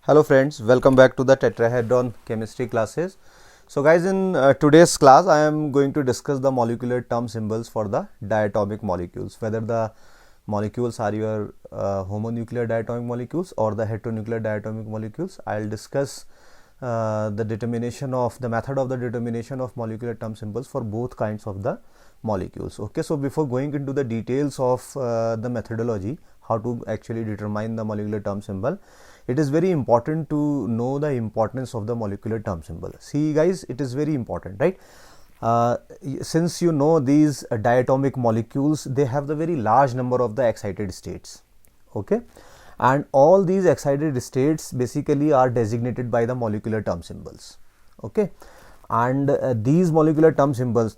Hello friends, welcome back to the tetrahedron chemistry classes. So guys, in today's class I am going to discuss the molecular term symbols for the diatomic molecules, whether the molecules are your homonuclear diatomic molecules or the heteronuclear diatomic molecules. I'll discuss the determination of the method of the determination of molecular term symbols for both kinds of the molecules. Okay, so before going into the details of the methodology, how to actually determine the molecular term symbol, it is very important to know the importance of the molecular term symbol. See guys, it is very important, right? Since you know these diatomic molecules, they have the very large number of the excited states, okay, and all these excited states basically are designated by the molecular term symbols, okay. And these molecular term symbols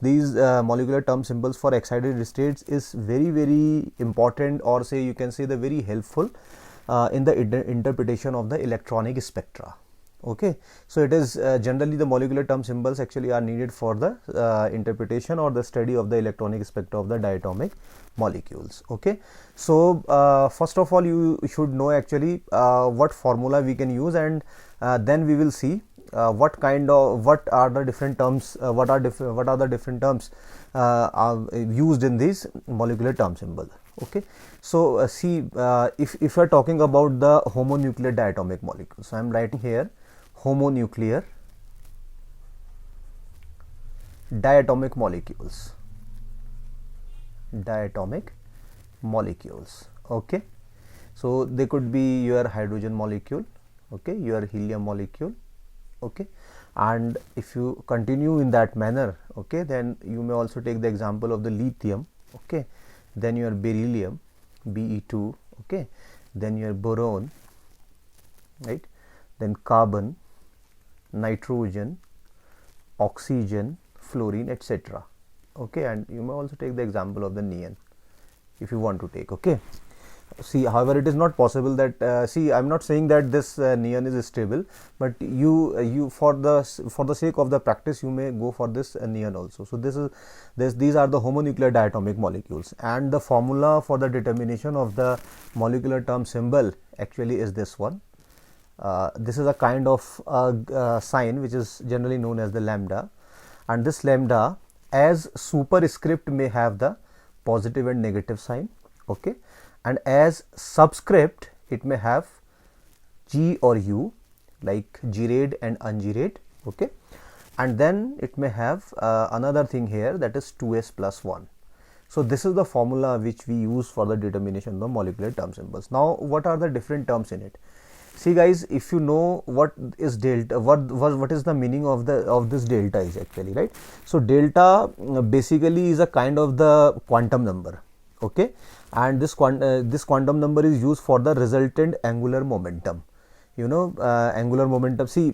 for excited states is very important, or say you can say the very helpful in the interpretation of the electronic spectra. Okay, so it is generally the molecular term symbols actually are needed for the interpretation or the study of the electronic spectra of the diatomic molecules. Okay, so first of all you should know actually what formula we can use, and then we will see what are the different terms, what are the different terms are used in these molecular term symbol. Okay, so see, if we are talking about the homonuclear diatomic molecules, so I am writing here homonuclear diatomic molecules. Okay, so they could be your hydrogen molecule, okay, your helium molecule, okay, and if you continue in that manner, okay, then you may also take the example of the lithium, okay, then your beryllium, Be2, okay, then your boron, right, then carbon, nitrogen, oxygen, fluorine, etc. Okay, and you may also take the example of the neon if you want to take. Okay, see, however, it is not possible that see, I'm not saying that this neon is stable, but you for the sake of the practice you may go for this neon also. So these are the homonuclear diatomic molecules, and the formula for the determination of the molecular term symbol actually is this one. This is a kind of sign which is generally known as the lambda, and this lambda as superscript may have the positive and negative sign, okay, and as subscript it may have G or U, like G-rayed and unG-rayed, okay, and then it may have another thing here, that is 2s plus 1. So this is the formula which we use for the determination of the molecular term symbols. Now what are the different terms in it? See guys, if you know what is delta, what is the meaning of this delta is actually, right? So delta basically is a kind of the quantum number, okay, and this quantum number is used for the resultant angular momentum. You know, angular momentum, see,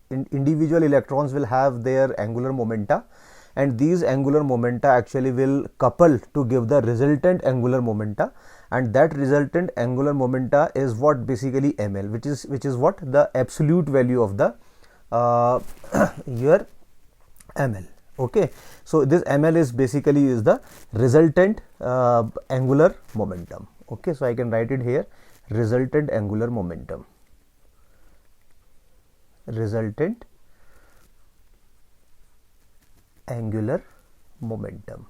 individual electrons will have their angular momenta, and these angular momenta actually will couple to give the resultant angular momenta, and that resultant angular momenta is what basically ml, which is what the absolute value of the your ml. Okay, so this ml is basically is the resultant angular momentum. Okay, so I can write it here, resultant angular momentum, resultant angular momentum.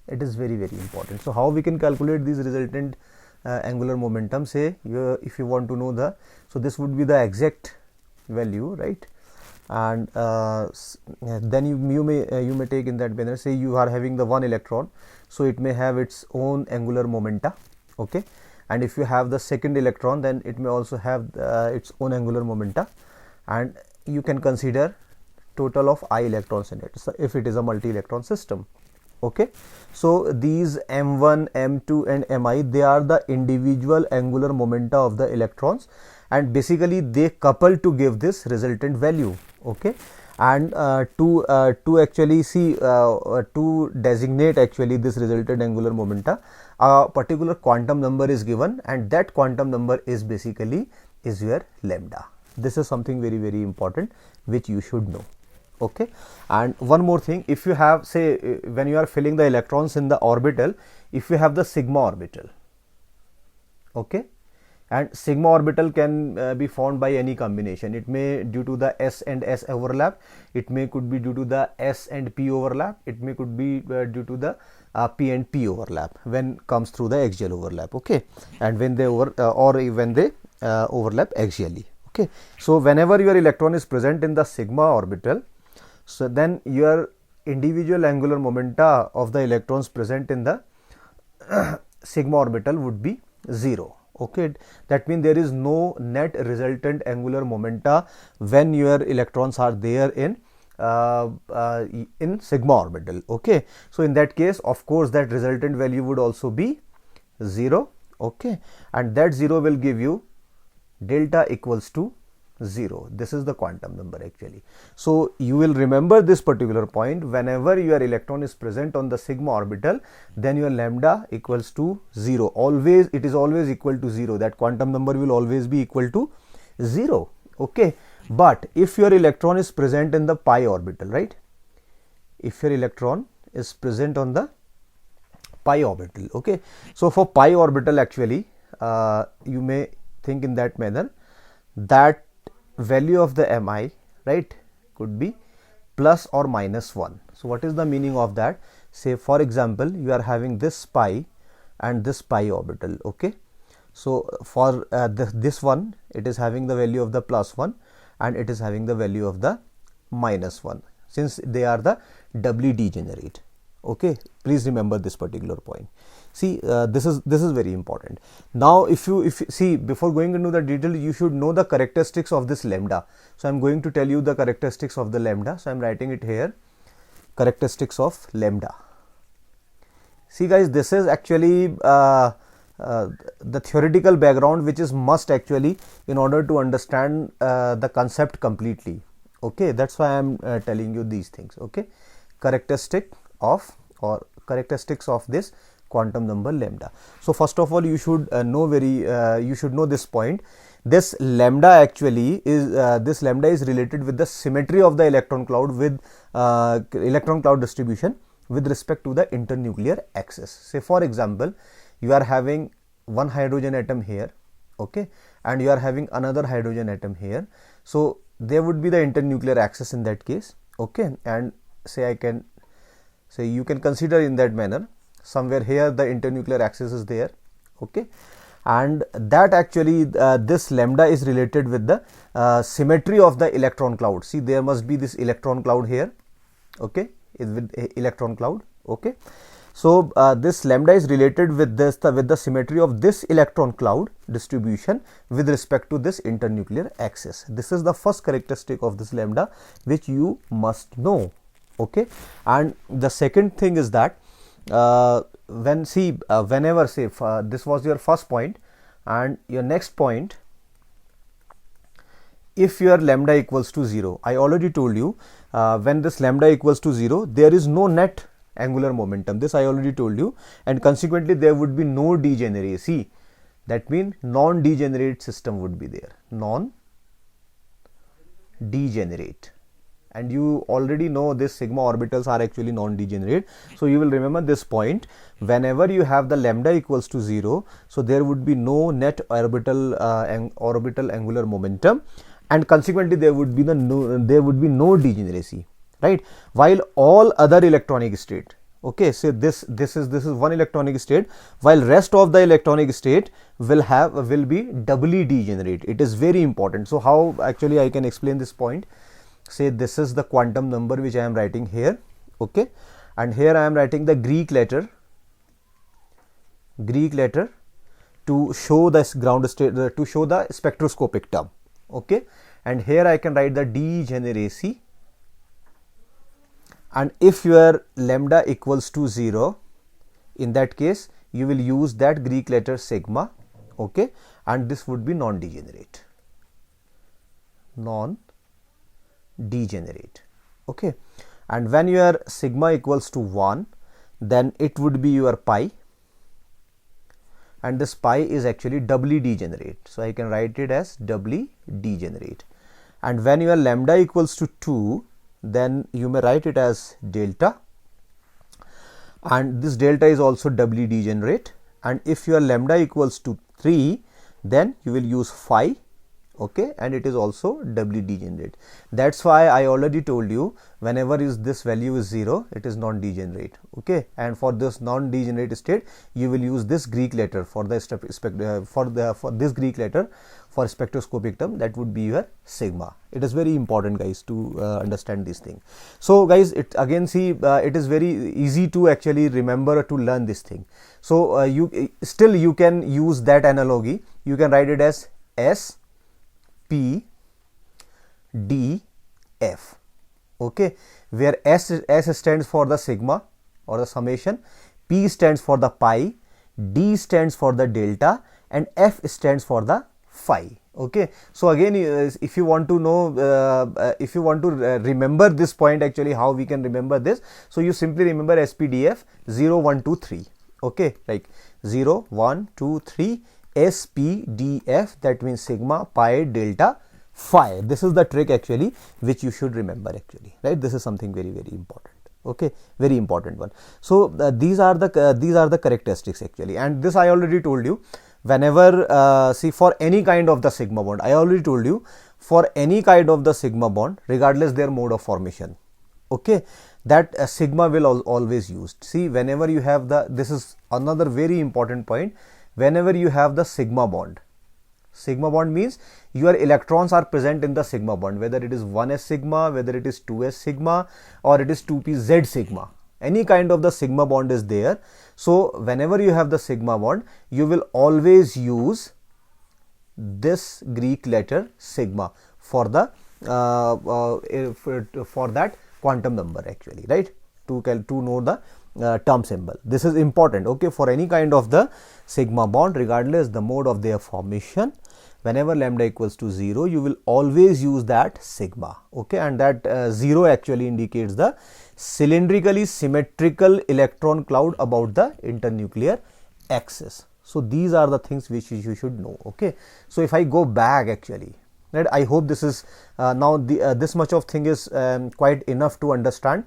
It is very important. So how we can calculate these resultant angular momentum? Say if you want to know the, so this would be the exact value, right? And then you may take in that manner. Say you are having the one electron, so it may have its own angular momenta, okay, and if you have the second electron, then it may also have its own angular momenta, and you can consider total of I electrons in it, so if it is a multi-electron system. Okay, so these m1, m2 and mi, they are the individual angular momenta of the electrons, and basically they couple to give this resultant value. Okay, and to actually see to designate actually this resultant angular momenta, a particular quantum number is given, and that quantum number is basically is your lambda. This is something very important which you should know. Okay, and one more thing, if you have, say, when you are filling the electrons in the orbital, if you have the sigma orbital, okay, and sigma orbital can be formed by any combination. It may due to the s and s overlap, it may could be due to the s and p overlap, it may could be due to the p and p overlap when comes through the axial overlap. Okay, and when they when they overlap axially. Okay, so whenever your electron is present in the sigma orbital, so then your individual angular momenta of the electrons present in the sigma orbital would be 0. Okay, that means there is no net resultant angular momenta when your electrons are there in sigma orbital. Okay, so in that case, of course, that resultant value would also be 0. Okay, and that 0 will give you delta equals to 0. This is the quantum number actually. So you will remember this particular point. Whenever your electron is present on the sigma orbital, then your lambda equals to 0. Always, it is always equal to 0. That quantum number will always be equal to 0. Okay, but if your electron is present in the pi orbital, right? If your electron is present on the pi orbital, okay, so for pi orbital actually you may think in that manner that value of the mi, right, could be plus or minus 1. So what is the meaning of that? Say for example, you are having this pi and this pi orbital. Okay, so for this one, it is having the value of the plus 1 and it is having the value of the minus 1, since they are the doubly degenerate. Okay, please remember this particular point. See, this is very important. Now if you see, before going into the detail, you should know the characteristics of this lambda. So I am going to tell you the characteristics of the lambda. So I am writing it here, characteristics of lambda. See guys, this is actually the theoretical background which is must actually in order to understand the concept completely. Okay, that's why I am telling you these things. Okay, characteristics of this quantum number lambda. So first of all, you should know this point. This lambda actually is related with the symmetry of the electron cloud with electron cloud distribution with respect to the internuclear axis. Say for example, you are having one hydrogen atom here, okay, and you are having another hydrogen atom here. So there would be the internuclear axis in that case. Okay, and you can consider in that manner, somewhere here the internuclear axis is there. Okay, and that actually this lambda is related with the symmetry of the electron cloud. See, there must be this electron cloud here. Okay, with electron cloud. Okay, so this lambda is related with the symmetry of this electron cloud distribution with respect to this internuclear axis. This is the first characteristic of this lambda which you must know. Okay, and the second thing is that whenever this was your first point, and your next point, if your lambda equals to 0, I already told you when this lambda equals to 0, there is no net angular momentum. This I already told you, and consequently there would be no degeneracy. That means non-degenerate system would be there, non-degenerate. And you already know this sigma orbitals are actually non-degenerate. So you will remember this point. Whenever you have the lambda equals to 0, so there would be no net orbital angular momentum, and consequently there would be no degeneracy, right? While all other electronic state, okay, so this is one electronic state, while rest of the electronic state will be doubly degenerate. It is very important. So how actually I can explain this point? Say this is the quantum number which I am writing here. Okay, and here I am writing the Greek letter to show this ground state, to show the spectroscopic term. Okay, and here I can write the degeneracy, and if your lambda equals to 0, in that case you will use that Greek letter sigma. Okay, and this would be non-degenerate. Okay, and when your sigma equals to 1, then it would be your pi, and this pi is actually doubly degenerate. So I can write it as doubly degenerate. And when your lambda equals to 2, then you may write it as delta, and this delta is also doubly degenerate. And if your lambda equals to 3, then you will use phi, okay, and it is also doubly degenerate. That's why I already told you, whenever this value is 0, it is non-degenerate, okay, and for this non-degenerate state you will use this Greek letter for the this Greek letter for spectroscopic term, that would be your sigma. It is very important, guys, to understand this thing. So guys, it again, see, it is very easy to actually remember, to learn this thing. So you can use that analogy. You can write it as S P D F, okay, where S stands for the sigma or the summation, P stands for the pi, D stands for the delta, and F stands for the phi, okay. So again, if you want to know, if you want to remember this point, actually how we can remember this, so you simply remember SPDF 0 1 2 3, okay, like 0 1 2 3 SPDF, that means sigma, pi, delta, phi. This is the trick actually which you should remember actually, right? This is something very, very important, okay, very important one. So these are the characteristics actually, and this I already told you. Whenever see, for any kind of the sigma bond, I already told you, for any kind of the sigma bond, regardless their mode of formation, okay, that sigma will always used. See, whenever you have this is another very important point. Whenever you have the sigma bond means your electrons are present in the sigma bond, whether it is 1s sigma, whether it is 2s sigma, or it is 2pz sigma. Any kind of the sigma bond is there. So whenever you have the sigma bond, you will always use this Greek letter sigma for the for that quantum number actually, right? To know the term symbol. This is important, okay, for any kind of the sigma bond, regardless the mode of their formation. Whenever lambda equals to 0, you will always use that sigma, okay, and that 0 actually indicates the cylindrically symmetrical electron cloud about the internuclear axis. So these are the things which you should know, okay. So if I go back actually, right, I hope this is now this much of thing is quite enough to understand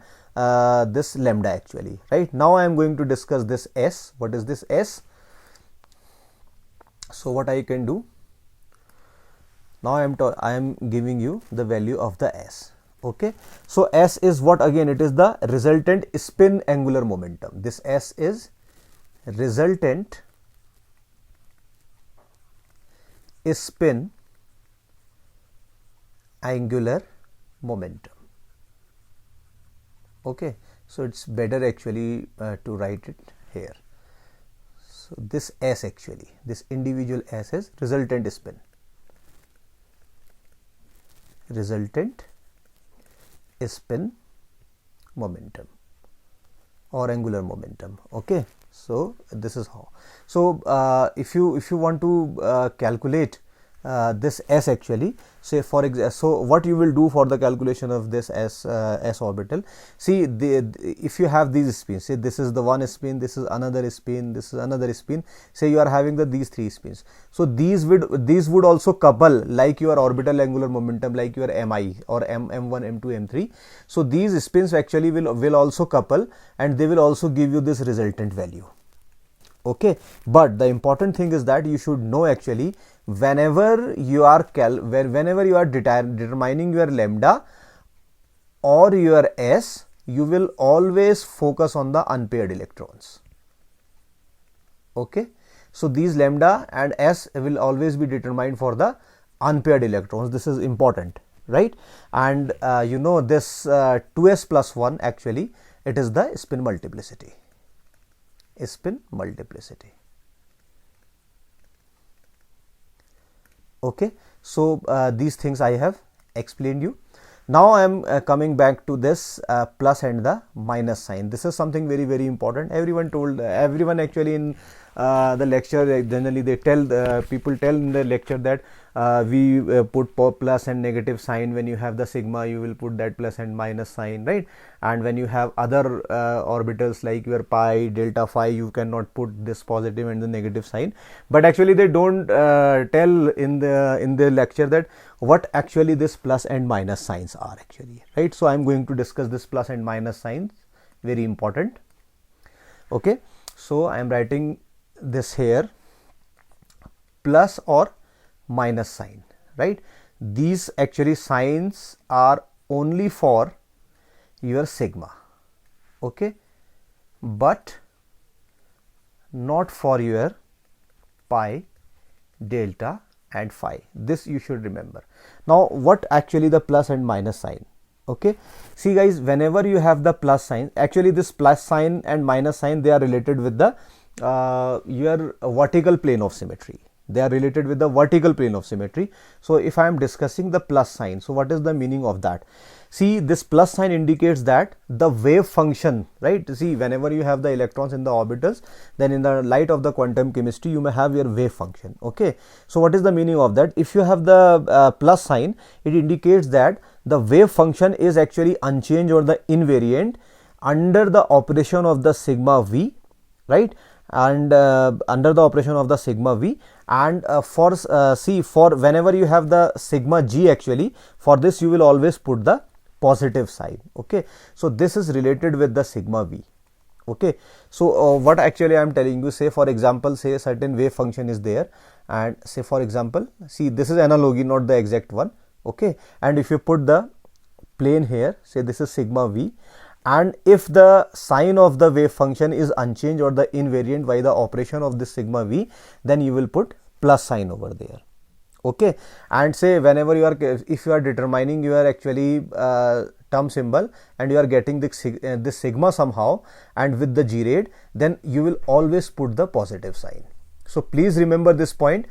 this lambda actually, right? Now I am going to discuss this S. What is this S? So what I can do now, I am giving you the value of the S, okay. So S is what? Again, it is the resultant spin angular momentum. This S is resultant spin angular momentum, okay. So it's better actually to write it here. So this S actually, this individual S is resultant spin momentum or angular momentum, okay. So this is how. So if you want to calculate this S actually, say for example, so what you will do for the calculation of this S orbital, see, if you have these spins, say this is the one spin, this is another spin, this is another spin, say you are having these three spins, so these would also couple like your orbital angular momentum, like your Mi or M1, M2, M3. So these spins actually will also couple, and they will also give you this resultant value, okay. But the important thing is that you should know actually, whenever you are determining your lambda or your S, you will always focus on the unpaired electrons, okay. So these lambda and S will always be determined for the unpaired electrons. This is important, right? And you know, this 2s plus 1 actually, it is the spin multiplicity. Okay, so these things I have explained you. Now I am coming back to this plus and the minus sign. This is something very, very important. Everyone actually in the lecture, generally they tell, people tell in the lecture that we put plus and negative sign. When you have the sigma, you will put that plus and minus sign, right? And when you have other orbitals like your pi, delta, phi, you cannot put this positive and the negative sign. But actually they don't tell in the lecture that what actually this plus and minus signs are actually, right? So I am going to discuss this plus and minus signs, very important, okay. So I am writing this here, plus or minus sign, right? These actually signs are only for your sigma, okay, but not for your pi, delta and phi. This you should remember. Now what actually the plus and minus sign? Okay, see guys, whenever you have the plus sign, actually this plus sign and minus sign, they are related with the your vertical plane of symmetry. They are related with the vertical plane of symmetry. So if I am discussing the plus sign, so what is the meaning of that? See, this plus sign indicates that the wave function, right? See, whenever you have the electrons in the orbitals, then in the light of the quantum chemistry, you may have your wave function. Okay, so what is the meaning of that? If you have the plus sign, it indicates that the wave function is actually unchanged or the invariant under the operation of the sigma v, right? And under the operation of the sigma v, and for whenever you have the sigma g, actually for this you will always put the positive sign. Okay, so this is related with the sigma v. Okay, so what actually I am telling you, say for example, say a certain wave function is there, and say for example, see, this is analogy, not the exact one. Okay, and if you put the plane here, say this is sigma v, and if the sign of the wave function is unchanged or the invariant by the operation of this sigma v, then you will put plus sign over there. Okay, and say whenever you are, if you are determining your actually term symbol and you are getting this sigma somehow and with the g rate, then you will always put the positive sign. So please remember this point.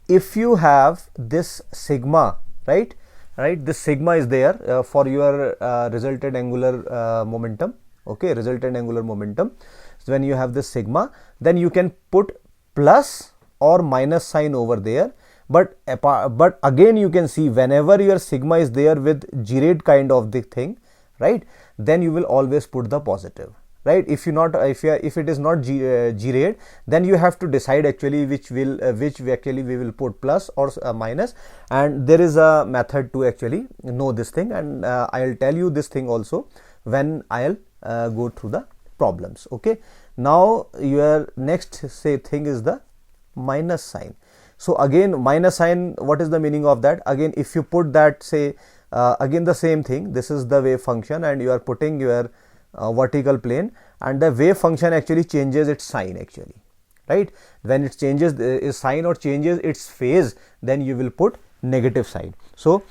If you have this sigma, right, this sigma is there for your resultant angular momentum. Okay, resultant angular momentum. So when you have this sigma, then you can put plus or minus sign over there. But again, you can see whenever your sigma is there with g rate kind of the thing, right, then you will always put the positive, right? If it is not g rate, then you have to decide actually which we will put plus or minus, and there is a method to actually know this thing, and I'll tell you this thing also when I'll go through the problems. Okay, now your next thing is the minus sign. So again, minus sign, what is the meaning of that? Again, if you put that, say again the same thing, this is the wave function and you are putting your vertical plane, and the wave function actually changes its sign actually, right? When it changes its sign or changes its phase, then you will put negative sign. So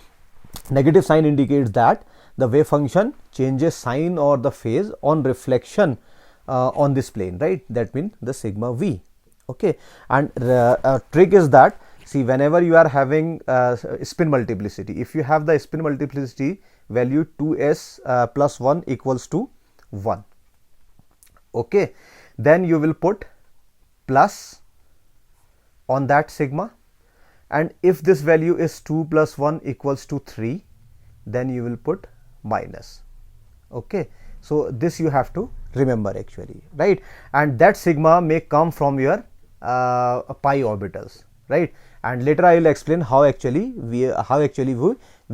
negative sign indicates that the wave function changes sign or the phase on reflection on this plane, right? That means the sigma v. Okay, and trick is that, see, whenever you are having spin multiplicity, if you have the spin multiplicity value 2s plus 1 equals to 1, okay, then you will put plus on that sigma, and if this value is 2 plus 1 equals to 3, then you will put minus. Okay, so this you have to remember actually, right? And that sigma may come from your pi orbitals, right? And later I will explain how actually we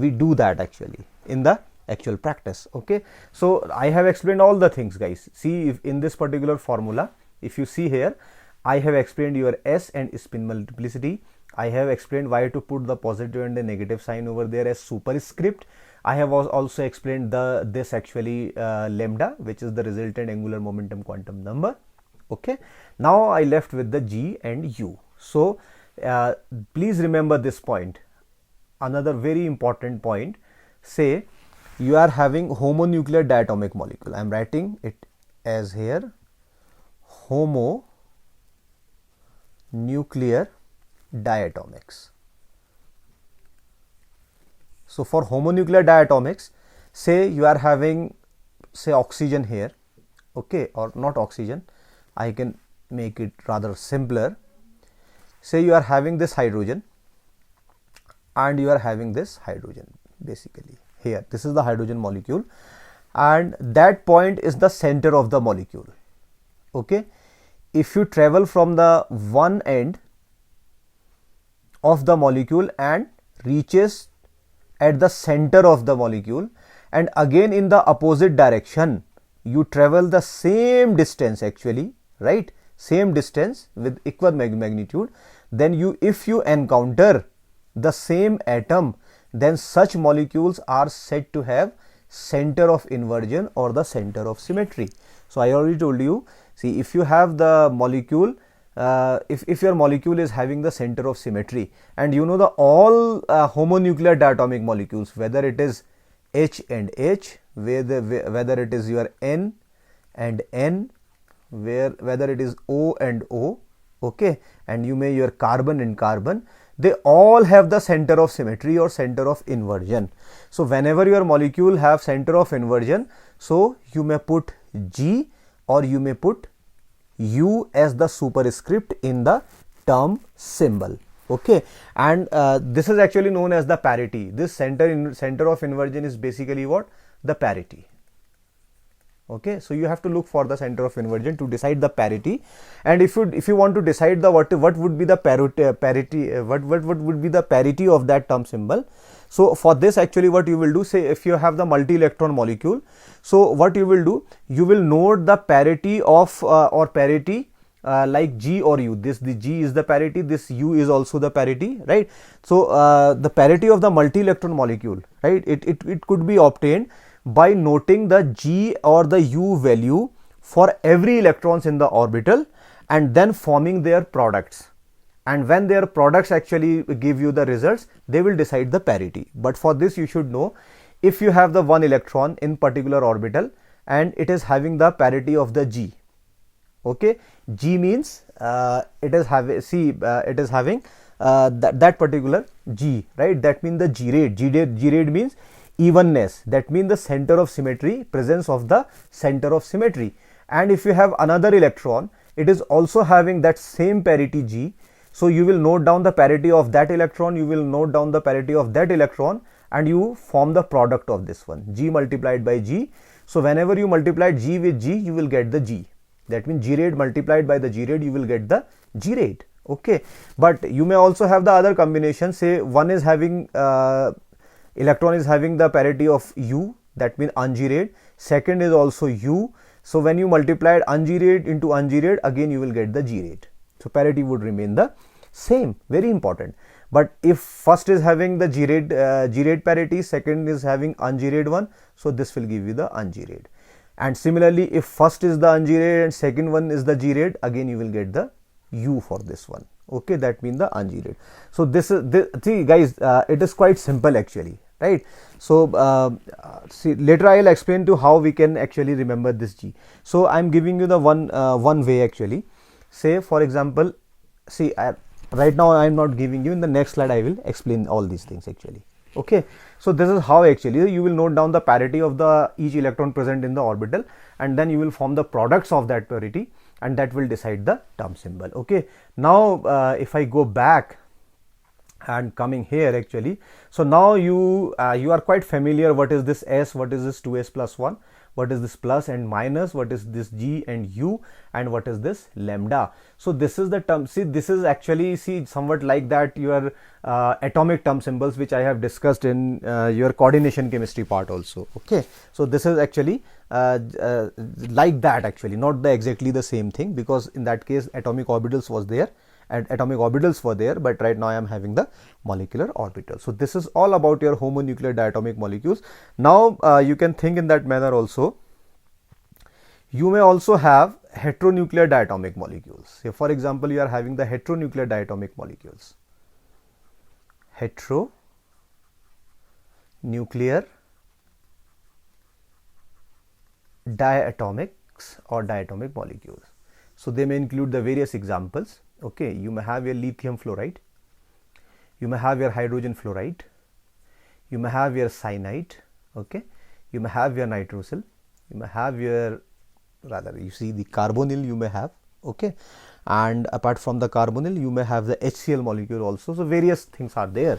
do that actually in the actual practice. Okay, so I have explained all the things, guys. See, if in this particular formula, if you see here, I have explained your S and spin multiplicity. I have explained why to put the positive and the negative sign over there as superscript. I have also explained this actually lambda, which is the resultant angular momentum quantum number. Okay, now I left with the G and U. So please remember this point. Another very important point, say you are having homonuclear diatomic molecule. I am writing it as here homonuclear diatomics. So for homonuclear diatomics, say you are having, say, oxygen here, okay, or not oxygen, I can make it rather simpler. Say you are having this hydrogen and you are having this hydrogen, basically here, this is the hydrogen molecule, and that point is the center of the molecule. Okay, if you travel from the one end of the molecule and reaches at the center of the molecule, and again in the opposite direction you travel the same distance actually, right, same distance with equal magnitude, then if you encounter the same atom, then such molecules are said to have center of inversion or the center of symmetry. So I already told you, see, if you have the molecule, if your molecule is having the center of symmetry, and you know the all homonuclear diatomic molecules, whether it is H and H, whether it is your N and N, whether it is O and O, okay, and you may your carbon and carbon, they all have the center of symmetry or center of inversion. So whenever your molecule have center of inversion, so you may put G or you may put U as the superscript in the term symbol, okay. And this is actually known as the parity. This center of inversion is basically what? The parity. Okay, so you have to look for the center of inversion to decide the parity. And if you want to decide the what would be the parity, what would be the parity of that term symbol. So for this, actually what you will do, say if you have the multi-electron molecule, so what you will do, you will note the parity of or parity like G or U. The G is the parity, this U is also the parity, right? So the parity of the multi-electron molecule, right, it could be obtained by noting the G or the U value for every electrons in the orbital and then forming their products. And when their products actually give you the results, they will decide the parity. But for this, you should know, if you have the one electron in particular orbital and it is having the parity of the G, okay, G means it is having that particular G, right? That means the G rate. G rate means evenness, that means the center of symmetry, presence of the center of symmetry. And if you have another electron, it is also having that same parity G, so you will note down the parity of that electron, you will note down the parity of that electron, and you form the product of this one, G multiplied by G. So whenever you multiply G with G, you will get the G. That means G rate multiplied by the G rate, you will get the G rate, okay. But you may also have the other combination, say one is having electron is having the parity of U, that means un-G rate, second is also U. So when you multiply un-G rate into un-G rate, again you will get the G rate. So parity would remain the same, very important. But if first is having the G rate parity, second is having un-G rate one, so this will give you the un-G rate. And similarly, if first is the un-G rate and second one is the G rate, again you will get the U for this one, okay, that means the un-G rate. So this is see guys, it is quite simple actually, right? So see, later I will explain to how we can actually remember this G. So I am giving you the one way actually. Say for example, see right now I am not giving you, in the next slide I will explain all these things actually, okay. So this is how actually you will note down the parity of the each electron present in the orbital, and then you will form the products of that parity, and that will decide the term symbol, okay. Now if I go back and coming here actually, so now you are quite familiar what is this S, what is this 2S plus 1, what is this plus and minus, what is this G and U, and what is this lambda. So this is the term, see this is actually, see, somewhat like that your atomic term symbols which I have discussed in your coordination chemistry part also, okay. So this is actually like that actually, not exactly the same thing, because in that case atomic orbitals was there and atomic orbitals were there, but right now I am having the molecular orbital. So this is all about your homonuclear diatomic molecules. Now you can think in that manner also. You may also have heteronuclear diatomic molecules. Say for example, you are having the heteronuclear diatomic molecules. Heteronuclear diatomics or diatomic molecules. So they may include the various examples. Okay, you may have your lithium fluoride, you may have your hydrogen fluoride, you may have your cyanide, okay, you may have your nitrosyl, you may have your, rather you see the carbonyl you may have, okay, and apart from the carbonyl you may have the HCl molecule also. So various things are there.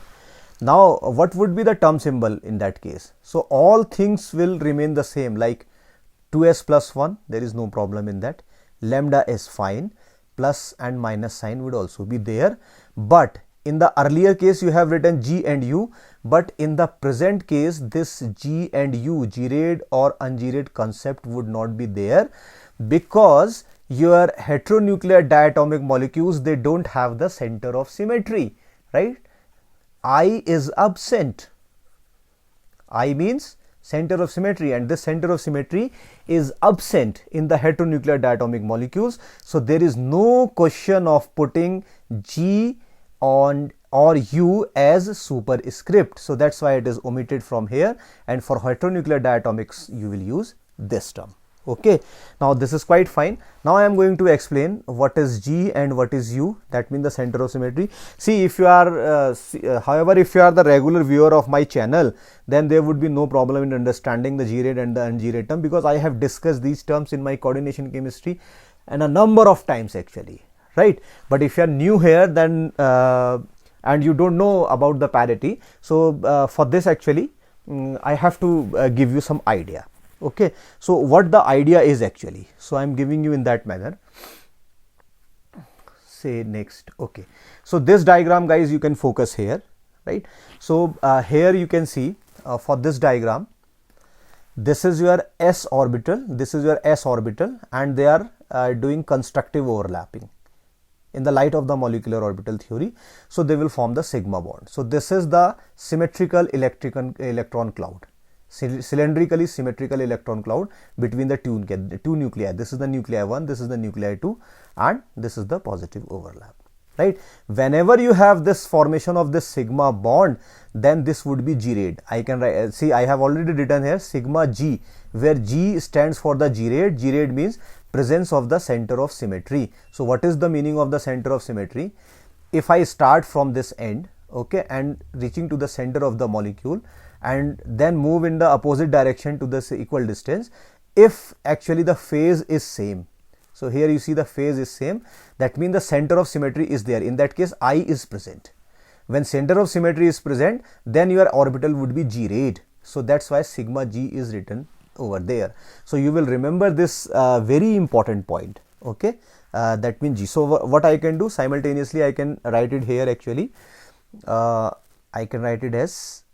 Now what would be the term symbol in that case? So all things will remain the same, like 2s plus 1, there is no problem in that, lambda is fine, plus and minus sign would also be there. But in the earlier case you have written G and U, but in the present case this G and U, G rate or un-G rate concept would not be there, because your heteronuclear diatomic molecules, they don't have the center of symmetry, right? I is absent. I means center of symmetry, and this center of symmetry is absent in the heteronuclear diatomic molecules. So there is no question of putting G on or U as superscript. So that's why it is omitted from here, and for heteronuclear diatomics you will use this term. Okay, now this is quite fine. Now I am going to explain what is G and what is U, that means the center of symmetry. See, if you are however, if you are the regular viewer of my channel, then there would be no problem in understanding the G rate and the G rate term, because I have discussed these terms in my coordination chemistry and a number of times actually, right? But if you are new here, then and you don't know about the parity, so for this actually I have to give you some idea. Okay, so what the idea is actually, so I am giving you in that manner. Say next. Okay, so this diagram, guys, you can focus here, right? So here you can see for this diagram, this is your s orbital, this is your s orbital, and they are doing constructive overlapping in the light of the molecular orbital theory. So they will form the sigma bond. So this is the symmetrical electron cloud, cylindrically symmetrical electron cloud between the two nuclei. This is the nuclei 1, this is the nuclei 2, and this is the positive overlap, right? Whenever you have this formation of this sigma bond, then this would be G rate. I can write, see, I have already written here sigma G, where G stands for the G rate. G rate means presence of the center of symmetry. So what is the meaning of the center of symmetry? If I start from this end, okay, and reaching to the center of the molecule, and then move in the opposite direction to this equal distance, if actually the phase is same. So here you see the phase is same, that means the center of symmetry is there. In that case, I is present. When center of symmetry is present, then your orbital would be G rate. So that's why sigma G is written over there. So you will remember this very important point. Okay, that means G. So what I can do simultaneously, I can write it here actually. I can write it as,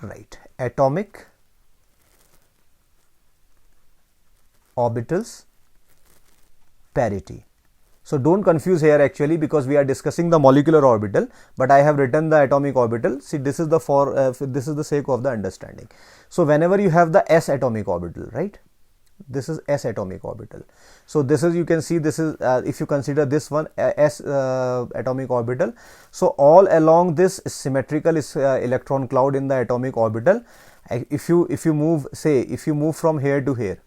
right, atomic orbitals parity. So don't confuse here actually, because we are discussing the molecular orbital, but I have written the atomic orbital. See, this is the this is the sake of the understanding. So whenever you have the s atomic orbital, right, this is s atomic orbital. So this is, you can see, this is if you consider this one s atomic orbital, so all along this symmetrical electron cloud in the atomic orbital, if you move, say if you move from here to here,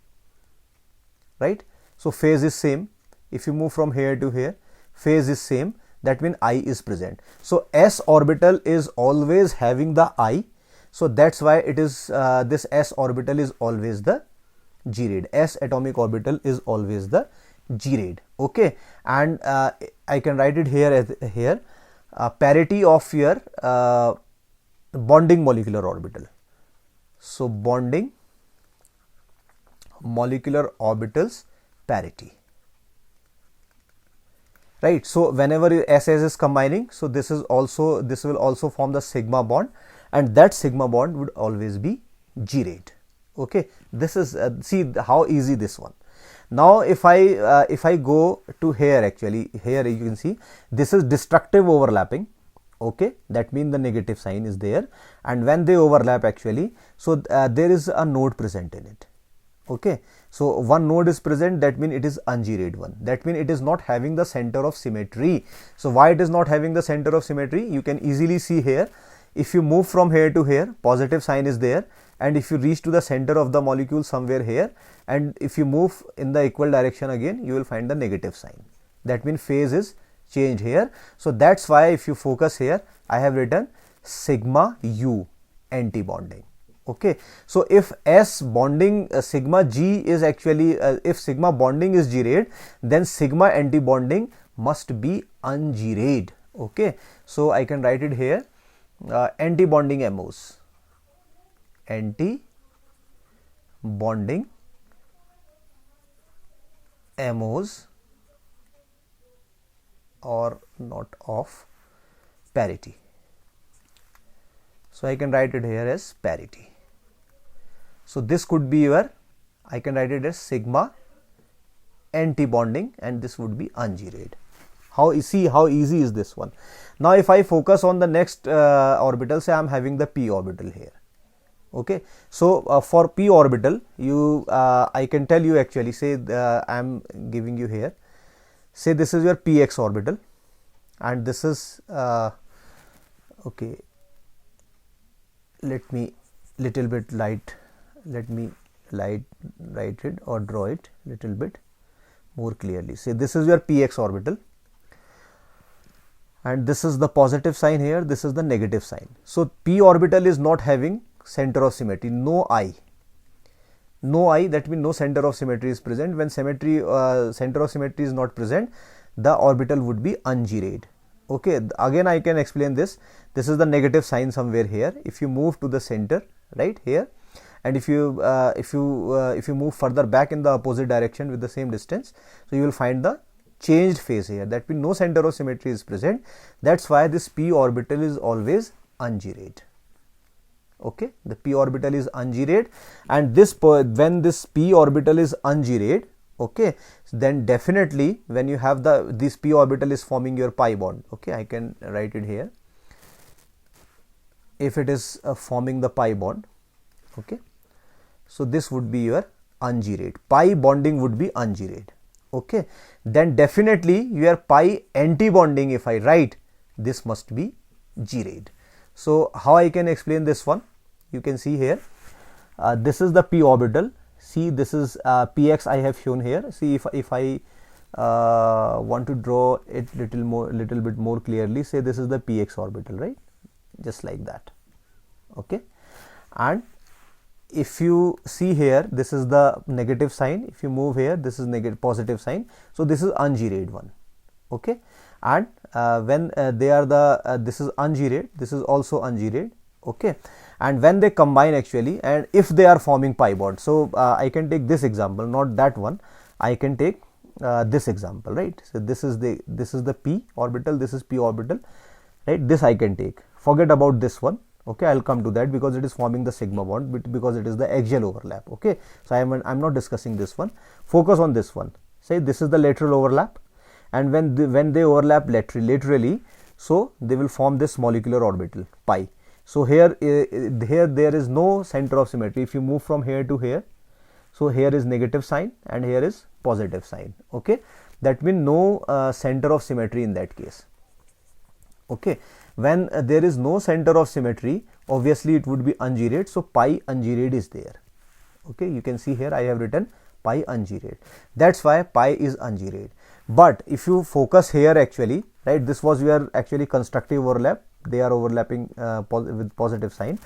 right, so phase is same. If you move from here to here, phase is same, that means I is present. So s orbital is always having the I, so that's why it is this s orbital is always the G rate. S atomic orbital is always the G rate. Okay, and I can write it here as here parity of your bonding molecular orbital. So bonding molecular orbitals parity, right? So whenever SS is combining, so this will also form the sigma bond, and that sigma bond would always be G rate. Okay, this is see how easy this one. Now if I go to here, actually here you can see this is destructive overlapping. Okay, that means the negative sign is there, and when they overlap actually, so there is a node present in it. Okay, so one node is present, that means it is un-G rate one, that means it is not having the center of symmetry. So why it is not having the center of symmetry, you can easily see here. If you move from here to here, positive sign is there, and if you reach to the center of the molecule somewhere here, and if you move in the equal direction again, you will find the negative sign, that means phase is changed here. So that's why if you focus here, I have written sigma U anti-bonding. Okay, so if S bonding sigma G is actually if sigma bonding is G rate, then sigma anti-bonding must be un-G rate. Okay, so I can write it here anti-bonding MOs, anti-bonding MOs or not of parity. So I can write it here as parity. So this could be your, I can write it as sigma anti-bonding, and this would be ungerade. See how easy is this one. Now if I focus on the next orbital, say I am having the p orbital here. Okay, so for p orbital, I can tell you actually, say I am giving you here, say this is your px orbital, and this is okay, let me little bit write it or draw it little bit more clearly. Say this is your px orbital, and this is the positive sign here, this is the negative sign. So p orbital is not having center of symmetry, no I, that means no center of symmetry is present. When center of symmetry is not present, the orbital would be ungerade. Okay, again I can explain this. This is the negative sign somewhere here. If you move to the center right here, and if you move further back in the opposite direction with the same distance, so you will find the changed phase here. That means no center of symmetry is present. That's why this p orbital is always ungerade. Okay, the p orbital is ungerade, and when this p orbital is ungerade, okay, then definitely when you have this p orbital is forming your pi bond. Okay, I can write it here. If it is forming the pi bond, okay, so this would be your ungerade. Pi bonding would be ungerade. Okay, then definitely your pi anti-bonding, if I write, this must be gerade. So how I can explain this one? You can see here, this is the p orbital. See, this is px I have shown here. See, if I want to draw it little bit more clearly, say this is the px orbital, right? Just like that. Okay, and if you see here, this is the negative sign. If you move here, this is positive sign. So this is ungerade one. Okay, and when they are this is ungerade, this is also ungerade. Okay, and when they combine actually, and if they are forming pi bond, so I can take this example, not that one. I can take this example, right? So this is the p orbital, this is p orbital, right? This I can take. Forget about this one. Okay, I'll come to that, because it is forming the sigma bond, because it is the axial overlap. Okay, so I'm not discussing this one. Focus on this one. Say this is the lateral overlap, and when they overlap laterally, so they will form this molecular orbital pi. So here there is no center of symmetry. If you move from here to here, so here is negative sign and here is positive sign. Okay, that means no center of symmetry in that case. Okay, when there is no center of symmetry, obviously it would be ungerade. So pi ungerade is there. Okay, you can see here I have written pi ungerade. That's why pi is ungerade. But if you focus here actually, right, this was your actually constructive overlap. They are overlapping with positive sign.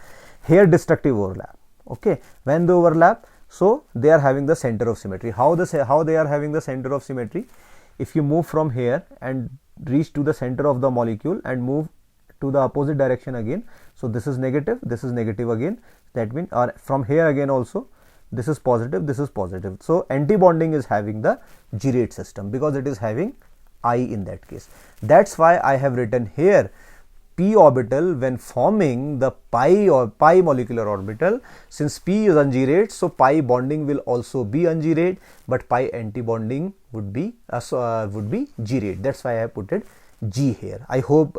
Here destructive overlap. Okay, when they overlap, so they are having the center of symmetry. How they are having the center of symmetry? If you move from here and reach to the center of the molecule and move to the opposite direction again, so this is negative again. That means, or from here again also, this is positive, this is positive. So anti-bonding is having the gerade system, because it is having I in that case. That's why I have written here p orbital when forming the pi molecular orbital. Since p is ungerade, so pi bonding will also be ungerade, but pi anti-bonding would be gerade. That's why I have put it G here. I hope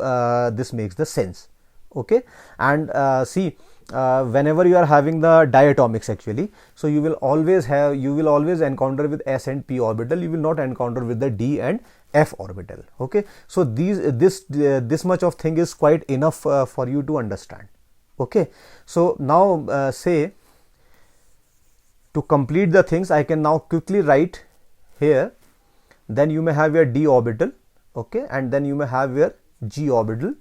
this makes the sense. Okay, and see, whenever you are having the diatomics actually, so you will always encounter with s and p orbital. You will not encounter with the d and f orbital. Okay, so this much of thing is quite enough for you to understand. Okay, so now say, to complete the things, I can now quickly write here. Then you may have your d orbital. Okay, and then you may have your g orbital,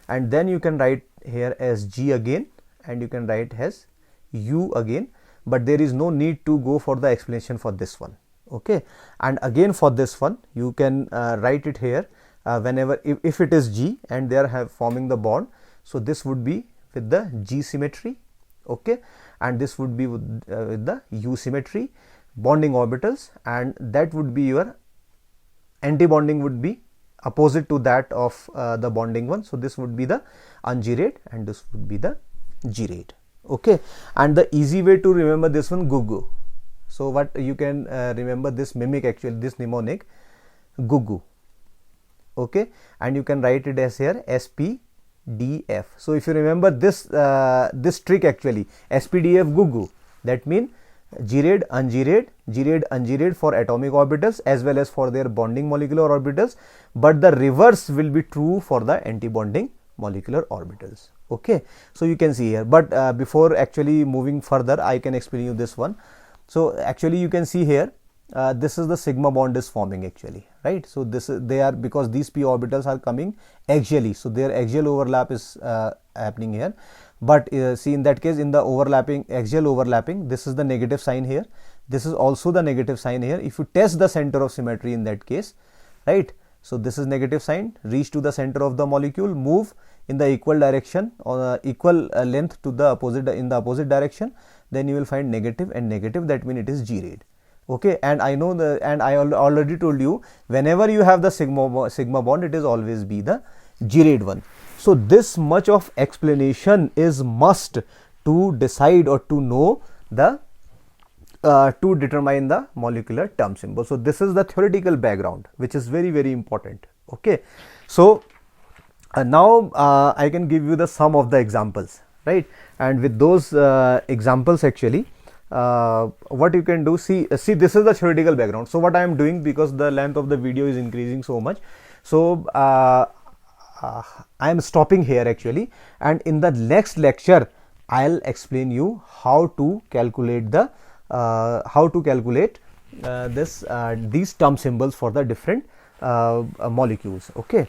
and then you can write here as g again, and you can write as u again, but there is no need to go for the explanation for this one. Okay, and again for this one you can write it here whenever if it is G and they are forming the bond, so this would be with the G symmetry. Okay, and this would be with the U symmetry, bonding orbitals, and that would be your anti-bonding would be opposite to that of the bonding one. So this would be the ungerade and this would be the gerade. Okay, and the easy way to remember this one, GUGU. So what you can remember this mimic, actually this mnemonic, gugu, okay, and you can write it as here SPDF. So if you remember this this trick, actually SPDF gugu, that means G-rayed, unG-rayed, G-rayed, unG-rayed for atomic orbitals as well as for their bonding molecular orbitals, but the reverse will be true for the anti-bonding molecular orbitals. Okay, so you can see here, but before actually moving further, I can explain you this one. So actually you can see here, this is the sigma bond is forming actually, right? So this is, they are, because these p orbitals are coming axially, so their axial overlap is happening here. But see, in that case, in the overlapping, axial overlapping, this is the negative sign here, this is also the negative sign here. If you test the center of symmetry in that case, right, so this is negative sign, reach to the center of the molecule, move in the equal direction or equal length to the opposite, in the opposite direction, then you will find negative and negative, that means it is G-rayed. Okay, and I know the, and I already told you, whenever you have the sigma bond, it is always be the G-rayed one. So this much of explanation is must to decide or to know the to determine the molecular term symbol. So this is the theoretical background, which is very, very important. Okay, so now I can give you the some of the examples, right? And with those examples, actually what you can do, see this is the theoretical background. So what I am doing, because the length of the video is increasing so much, so I am stopping here actually, and in the next lecture I'll explain you how to calculate the this these term symbols for the different molecules. Okay,